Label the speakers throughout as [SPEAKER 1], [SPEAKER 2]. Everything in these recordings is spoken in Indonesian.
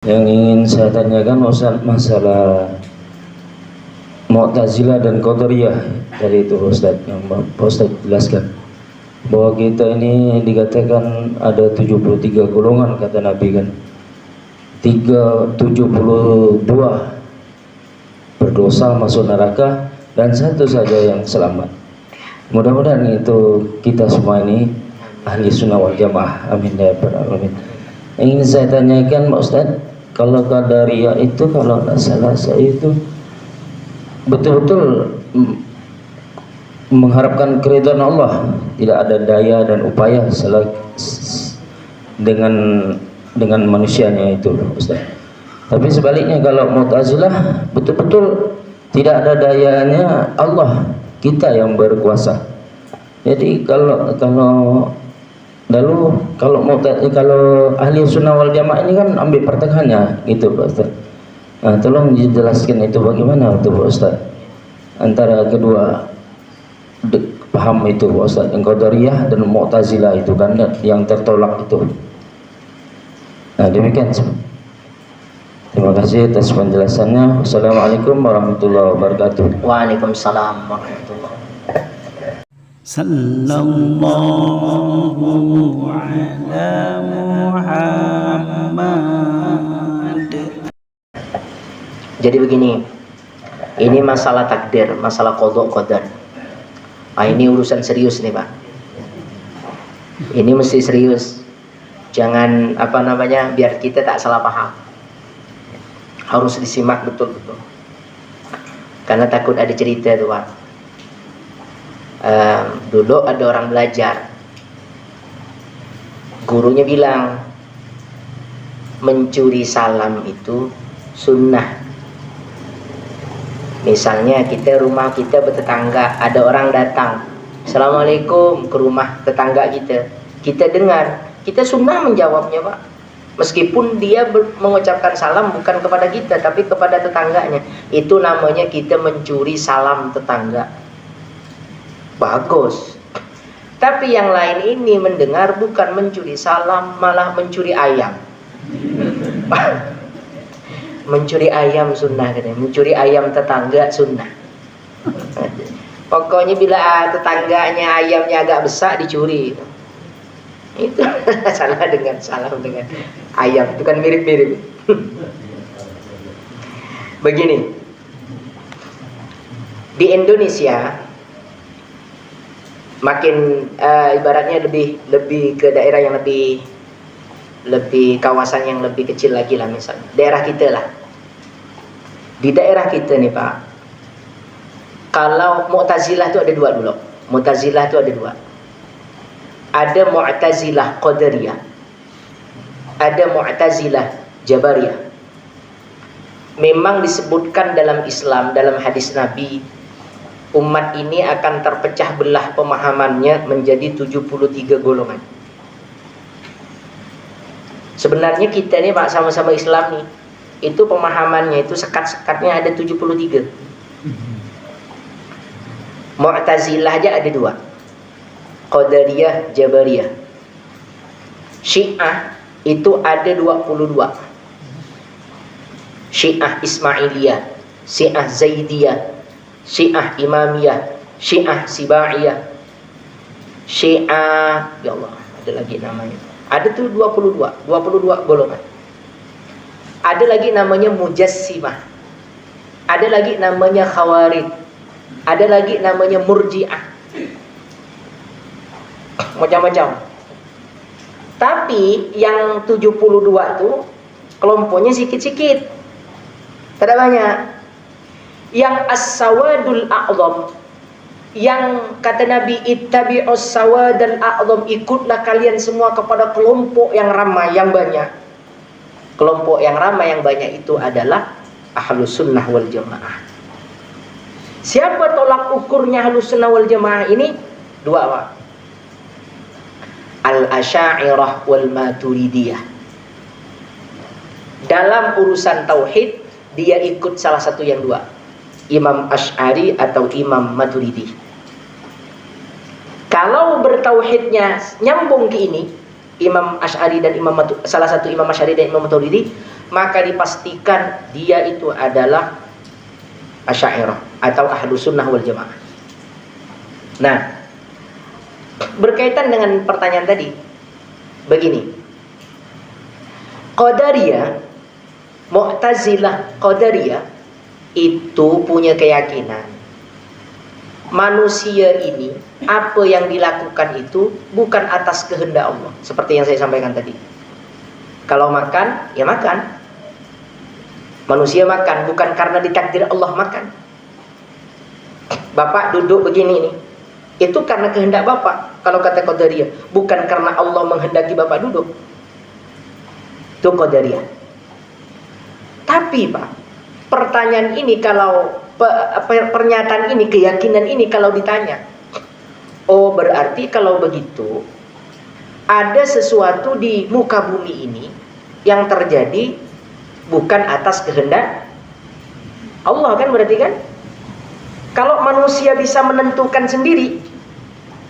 [SPEAKER 1] Yang ingin saya tanyakan Ustaz, masalah Mu'tazilah dan Qadariyah dari itu Ustaz, yang Pak Ustaz jelaskan bahwa kita ini dikatakan ada 73 golongan kata Nabi kan. 72 berdosa masuk neraka dan satu saja yang selamat. Mudah-mudahan itu kita semua ini ahli sunnah wal jamaah. Amin ya rabbal alamin. Ingin saya tanyakan Pak Ustaz, kalau Qadariyah itu kalau tidak salah saya itu betul-betul mengharapkan keridhaan Allah, tidak ada daya dan upaya dengan manusianya itu Ustaz. Tapi sebaliknya kalau Mu'tazilah betul-betul tidak ada dayanya Allah, kita yang berkuasa. Jadi kalau ahli sunnah wal jamaah ini kan ambil pertengahannya gitu Pak Ustaz. Nah, tolong dijelaskan itu bagaimana itu Pak Ustaz antara kedua paham itu Pak Ustaz, yang Qadariyah dan Mu'tazilah itu kan yang tertolak itu. Nah demikian. Terima kasih atas penjelasannya. Wassalamualaikum warahmatullahi wabarakatuh.
[SPEAKER 2] Waalaikumsalam warahmatullahi wabarakatuh.
[SPEAKER 3] Sallallahu ala Muhammad.
[SPEAKER 2] Jadi begini, ini masalah takdir, masalah qadha qadar. Ah, ini urusan serius nih Pak. Ini mesti serius. Jangan biar kita tak salah paham. Harus disimak betul-betul. Karena takut ada cerita tuh Pak. Dulu ada orang belajar. Gurunya bilang mencuri salam itu sunnah. Misalnya rumah kita bertetangga, ada orang datang, Assalamualaikum ke rumah tetangga kita dengar, kita sunnah menjawabnya Pak. Meskipun dia mengucapkan salam bukan kepada kita tapi kepada tetangganya, itu namanya kita mencuri salam tetangga. Bagus. Tapi yang lain ini mendengar bukan mencuri salam, malah mencuri ayam. Mencuri ayam sunnah katanya. Mencuri ayam tetangga sunnah. Pokoknya bila tetangganya ayamnya agak besar dicuri. Itu salah dengan ayam. Itu kan mirip-mirip. Begini. Di Indonesia makin ibaratnya lebih ke daerah yang lebih kawasan yang lebih kecil lagi lah, misalnya daerah kita lah. Di daerah kita nih Pak, kalau Mu'tazilah itu ada dua dulu. Mu'tazilah itu ada dua. Ada Mu'tazilah Qadariyah, ada Mu'tazilah Jabariyah. Memang disebutkan dalam Islam, dalam hadis Nabi, umat ini akan terpecah belah pemahamannya menjadi 73 golongan. Sebenarnya kita nih Pak sama-sama Islam nih, itu pemahamannya itu sekat-sekatnya ada 73. Mu'tazilah aja ada dua, Qadariyah, Jabariyah. Syiah itu ada 22. Syiah Ismailiyah, Syiah Zaidiyah, Syiah Imamiyah, Syiah Sibaiyah, Syiah, ya Allah, ada lagi namanya. Ada tuh 22 golongan. Ada lagi namanya Mujassimah. Ada lagi namanya Khawarij. Ada lagi namanya Murji'ah. Macam-macam. Tapi yang 72 tuh kelompoknya sikit-sikit. Tidak banyak. Yang as-sawadul a'zam, yang kata Nabi ittabi'us sawadal a'zam, ikutlah kalian semua kepada kelompok yang ramai, yang banyak. Kelompok yang ramai yang banyak itu adalah ahlus sunnah wal jamaah. Siapa tolak ukurnya ahlus sunnah wal jamaah ini? Dua Pak. Al-Asy'ariyah wal Maturidiyah. Dalam urusan tauhid dia ikut salah satu yang dua, Imam Asy'ari atau Imam Maturidi. Kalau bertauhidnya nyambung ke ini, Imam Asy'ari dan salah satu Imam Asy'ari dan Imam Maturidi, maka dipastikan dia itu adalah Asy'ariyah atau Ahlus Sunnah wal Jamaah. Nah, berkaitan dengan pertanyaan tadi, begini. Qadariyah, Mu'tazilah, Qadariyah itu punya keyakinan manusia ini apa yang dilakukan itu bukan atas kehendak Allah, seperti yang saya sampaikan tadi. Kalau makan, ya makan. Manusia makan bukan karena ditakdir Allah makan. Bapak duduk begini nih, itu karena kehendak Bapak. Kalau kata Qadariyah, bukan karena Allah menghendaki Bapak duduk. Itu Qadariyah. Tapi Pak, pertanyaan ini kalau pernyataan ini, keyakinan ini kalau ditanya, oh berarti kalau begitu ada sesuatu di muka bumi ini yang terjadi bukan atas kehendak Allah, kan berarti kan? Kalau manusia bisa menentukan sendiri,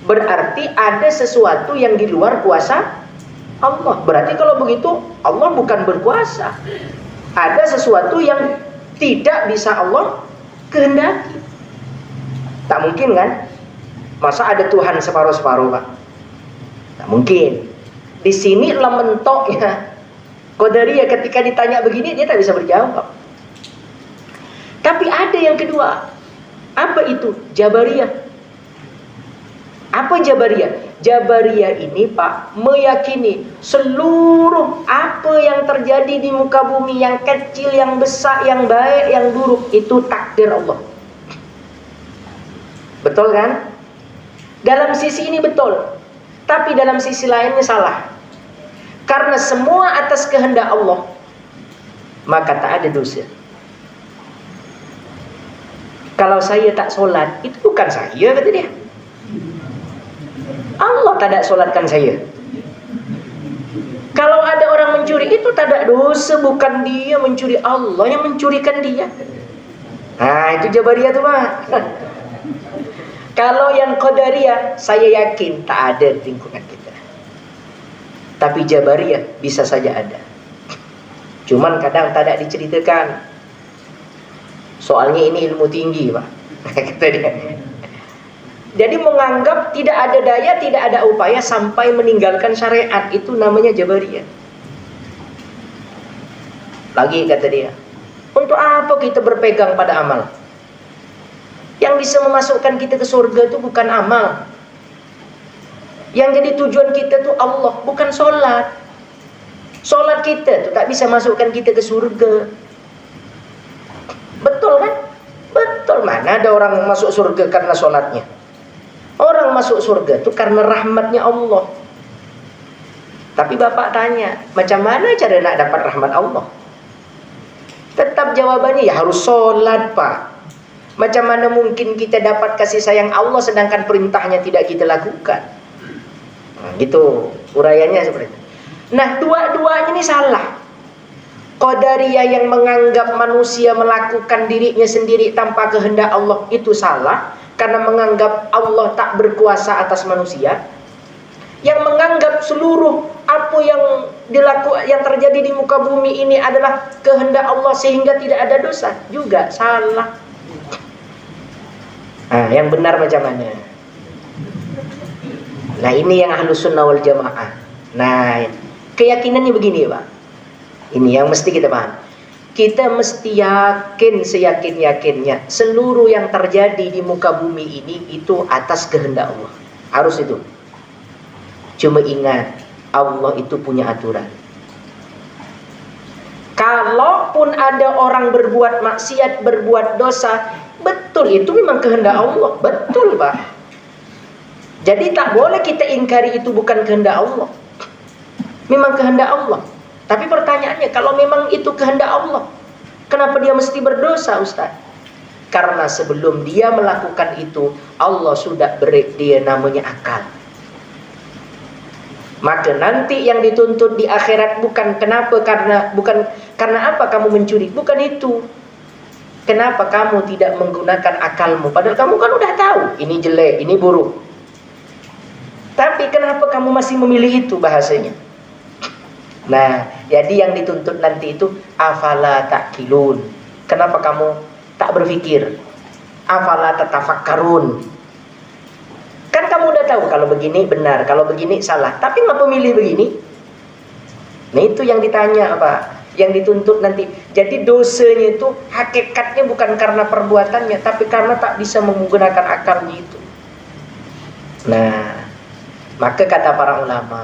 [SPEAKER 2] berarti ada sesuatu yang di luar kuasa Allah. Berarti kalau begitu Allah bukan berkuasa. Ada sesuatu yang tidak bisa Allah kehendaki. Tak mungkin kan? Masa ada Tuhan separuh-separuh, Pak? Tak mungkin. Di sini lah mentoknya Qadariyah. Ketika ditanya begini dia tak bisa berjawab. Tapi ada yang kedua. Apa itu? Jabariyah. Apa Jabariyah? Jabariyah ini Pak meyakini seluruh apa yang terjadi di muka bumi, yang kecil, yang besar, yang baik, yang buruk, itu takdir Allah. Betul kan? Dalam sisi ini betul, tapi dalam sisi lainnya salah. Karena semua atas kehendak Allah, maka tak ada dosa. Kalau saya tak sholat, itu bukan saya, kata dia. Allah tak ada sholatkan saya. Kalau ada orang mencuri, itu tak ada dosa, bukan dia mencuri, Allah yang mencurikan dia. Nah, itu Jabariyah tuh, Pak. Kalau yang Qadariyah, saya yakin tak ada di lingkungan kita. Tapi Jabariyah bisa saja ada. Cuman kadang tak ada diceritakan. Soalnya ini ilmu tinggi, Pak. Kata dia. Jadi menganggap tidak ada daya, tidak ada upaya sampai meninggalkan syariat, itu namanya Jabariyah. Lagi kata dia, untuk apa kita berpegang pada amal? Yang bisa memasukkan kita ke surga itu bukan amal. Yang jadi tujuan kita itu Allah, bukan sholat. Sholat kita itu tak bisa masukkan kita ke surga. Betul kan? Betul. Mana ada orang masuk surga karena sholatnya? Orang masuk surga itu karena rahmatnya Allah. Tapi Bapak tanya, macam mana cara nak dapat rahmat Allah? Tetap jawabannya ya harus sholat, Pak. Macam mana mungkin kita dapat kasih sayang Allah sedangkan perintahnya tidak kita lakukan? Nah, gitu uraiannya seperti itu. Nah, dua-duanya ini salah. Qadariyah yang menganggap manusia melakukan dirinya sendiri tanpa kehendak Allah itu salah, karena menganggap Allah tak berkuasa atas manusia. Yang menganggap seluruh apa yang terjadi di muka bumi ini adalah kehendak Allah sehingga tidak ada dosa, juga salah. Nah, yang benar macam mana? Nah, ini yang Ahlus Sunnah wal Jamaah. Nah, keyakinannya begini, Pak. Ini yang mesti kita paham. Kita mesti yakin seyakin-yakinnya seluruh yang terjadi di muka bumi ini itu atas kehendak Allah. Harus itu. Cuma ingat, Allah itu punya aturan. Kalaupun ada orang berbuat maksiat, berbuat dosa, betul itu memang kehendak Allah. Betul, Pak. Jadi tak boleh kita ingkari itu bukan kehendak Allah. Memang kehendak Allah. Tapi pertanyaannya, kalau memang itu kehendak Allah, kenapa dia mesti berdosa, Ustaz? Karena sebelum dia melakukan itu, Allah sudah beri dia namanya akal. Maka nanti yang dituntut di akhirat bukan karena apa kamu mencuri, bukan itu. Kenapa kamu tidak menggunakan akalmu? Padahal kamu kan udah tahu ini jelek, ini buruk. Tapi kenapa kamu masih memilih itu, bahasanya? Nah, Jadi yang dituntut nanti itu afala ta'qilun. Kenapa kamu tak berpikir? Afala tatafakkarun. Kan kamu udah tahu kalau begini benar, kalau begini salah. Tapi ngapa milih begini? Nah itu yang ditanya apa? Yang dituntut nanti. Jadi dosanya itu hakikatnya bukan karena perbuatannya, tapi karena tak bisa menggunakan akalnya itu. Nah, maka kata para ulama,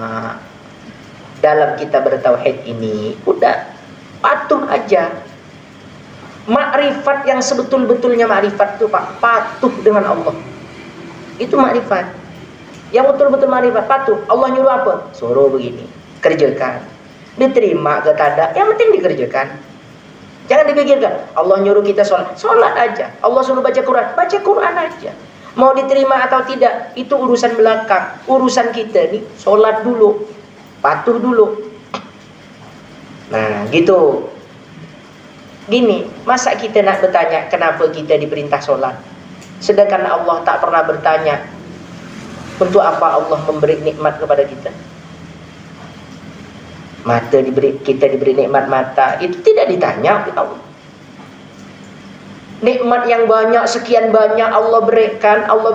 [SPEAKER 2] dalam kita bertauhid ini udah patuh aja. Makrifat yang sebetul-betulnya makrifat itu Pak, patuh dengan Allah. Itu makrifat. Yang betul-betul makrifat patuh. Allah nyuruh apa? Suruh begini, kerjakan. Diterima ke tada, yang penting dikerjakan. Jangan dipikirkan Allah nyuruh kita sholat, sholat aja. Allah suruh baca Quran, baca Quran aja. Mau diterima atau tidak itu urusan belakang. Urusan kita nih sholat dulu, patuh dulu. Nah gitu. Gini, masa kita nak bertanya kenapa kita diperintah sholat, sedangkan Allah tak pernah bertanya untuk apa Allah memberi nikmat kepada kita. Mata kita diberi nikmat mata, itu tidak ditanya oleh Allah. Nikmat yang banyak, sekian banyak Allah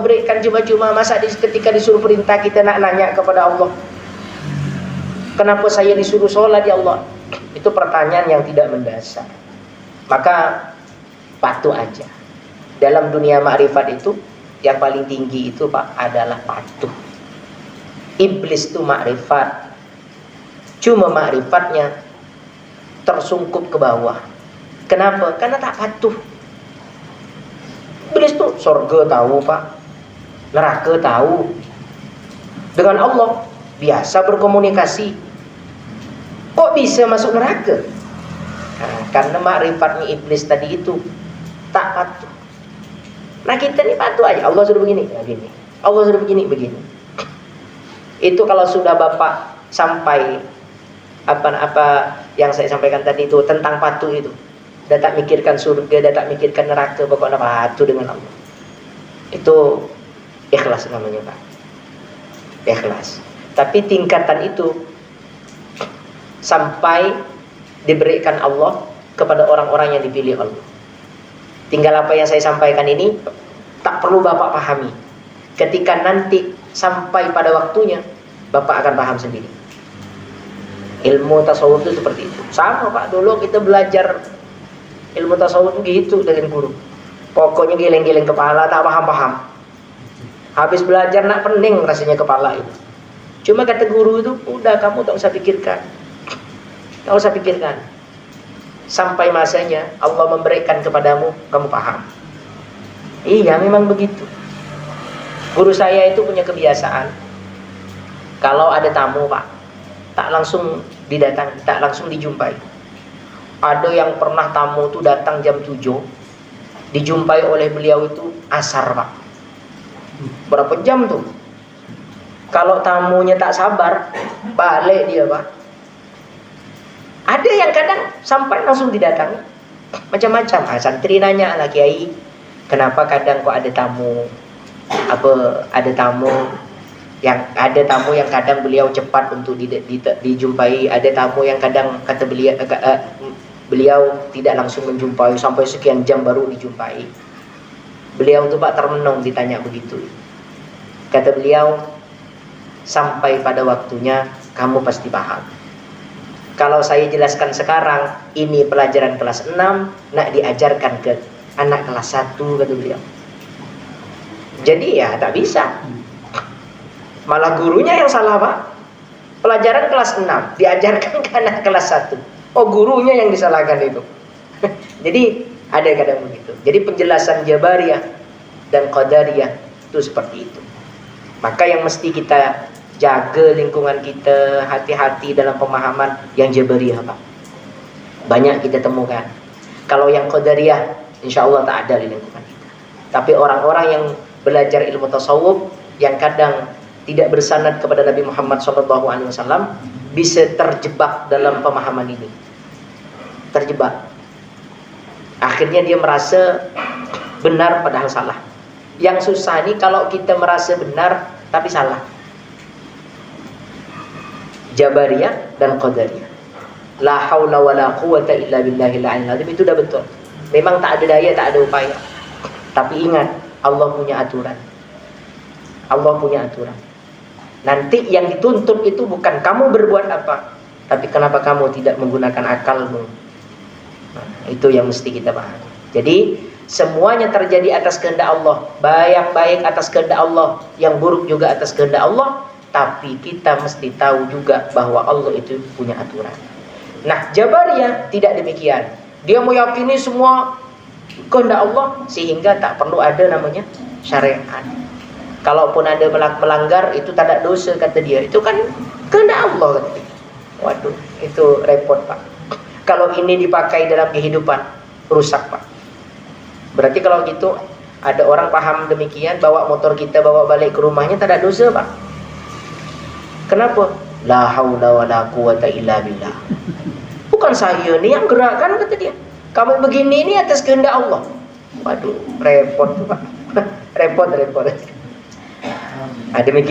[SPEAKER 2] berikan cuma-cuma. Masa ketika disuruh perintah kita nak nanya kepada Allah, kenapa saya disuruh sholat ya Allah? Itu pertanyaan yang tidak mendasar. Maka patuh aja. Dalam dunia makrifat itu yang paling tinggi itu Pak adalah patuh. Iblis itu makrifat, cuma makrifatnya tersungkup ke bawah. Kenapa? Karena tak patuh. Iblis tuh surga tahu Pak, neraka tahu. Dengan Allah biasa berkomunikasi. Kok bisa masuk neraka? Nah, karena makrifatnya iblis tadi itu tak patuh. Nah kita ini patuh aja. Allah suruh begini, ya begini. Allah suruh begini, begini. Itu kalau sudah Bapak sampai apa yang saya sampaikan tadi itu tentang patuh itu, dah tak mikirkan surga, dah tak mikirkan neraka, pokoknya patuh dengan Allah. Itu ikhlas namanya Pak, ikhlas. Tapi tingkatan itu sampai diberikan Allah kepada orang-orang yang dipilih Allah. Tinggal apa yang saya sampaikan ini tak perlu Bapak pahami. Ketika nanti sampai pada waktunya, Bapak akan paham sendiri. Ilmu tasawuf itu seperti itu. Sama Pak, dulu kita belajar ilmu tasawuf gitu dengan guru. Pokoknya geleng-geleng kepala, tak paham-paham. Habis belajar nak pening rasanya kepala itu. Cuma kata guru itu, udah kamu tak usah pikirkan. Tak usah pikirkan. Sampai masanya Allah memberikan kepadamu, kamu paham. Iya, memang begitu. Guru saya itu punya kebiasaan, kalau ada tamu Pak, tak langsung didatangi, tak langsung dijumpai. Ada yang pernah tamu itu datang jam 7, dijumpai oleh beliau itu asar Pak. Berapa jam tuh? Kalau tamunya tak sabar, balik dia Pak. Ada yang kadang sampai langsung didatangi, macam-macam. Santri nanya lah, Kiai, kenapa kadang kok ada tamu? Ada tamu yang kadang beliau cepat untuk dijumpai, ada tamu yang kadang kata beliau tidak langsung menjumpai, sampai sekian jam baru dijumpai. Beliau tuh Pak termenung ditanya begitu. Kata beliau, sampai pada waktunya kamu pasti paham. Kalau saya jelaskan sekarang, ini pelajaran kelas 6 nak diajarkan ke anak kelas 1, kata beliau. Jadi ya tak bisa. Malah gurunya yang salah Pak. Pelajaran kelas 6 diajarkan ke anak kelas 1. Oh, gurunya yang disalahkan itu. Jadi ada kadang begitu. Jadi penjelasan Jabariyah dan Qadariyah itu seperti itu. Maka yang mesti kita jaga lingkungan kita, hati-hati dalam pemahaman yang Jabariyah Pak. Banyak kita temukan. Kalau yang Qadariyah insya Allah tak ada di lingkungan kita. Tapi orang-orang yang belajar ilmu tasawuf yang kadang tidak bersanad kepada Nabi Muhammad SAW bisa terjebak dalam pemahaman ini. Terjebak. Akhirnya dia merasa benar padahal salah. Yang susah ini kalau kita merasa benar tapi salah. Jabariyah dan Qadariyah. La haula wala quwata illa billahil aliyyil azim, itu udah betul. Memang tak ada daya, tak ada upaya. Tapi ingat, Allah punya aturan. Allah punya aturan. Nanti yang dituntut itu bukan kamu berbuat apa, tapi kenapa kamu tidak menggunakan akalmu. Nah, itu yang mesti kita pahami. Jadi semuanya terjadi atas kehendak Allah, baik atas kehendak Allah, yang buruk juga atas kehendak Allah. Tapi kita mesti tahu juga bahwa Allah itu punya aturan. Nah, Jabariyah tidak demikian. Dia meyakini semua kehendak Allah sehingga tak perlu ada namanya syariat. Kalaupun ada melanggar itu tak ada dosa kata dia. Itu kan kehendak Allah kata dia. Waduh, itu repot Pak. Kalau ini dipakai dalam kehidupan, rusak Pak. Berarti kalau gitu ada orang paham demikian, bawa motor kita bawa balik ke rumahnya tak ada dosa Pak. Kenapa? La haula wala quwata illa billah. Bukan saya nih yang gerakkan kata dia. Kamu begini ini atas kehendak Allah. Waduh, repot Pak. repot. Demikian.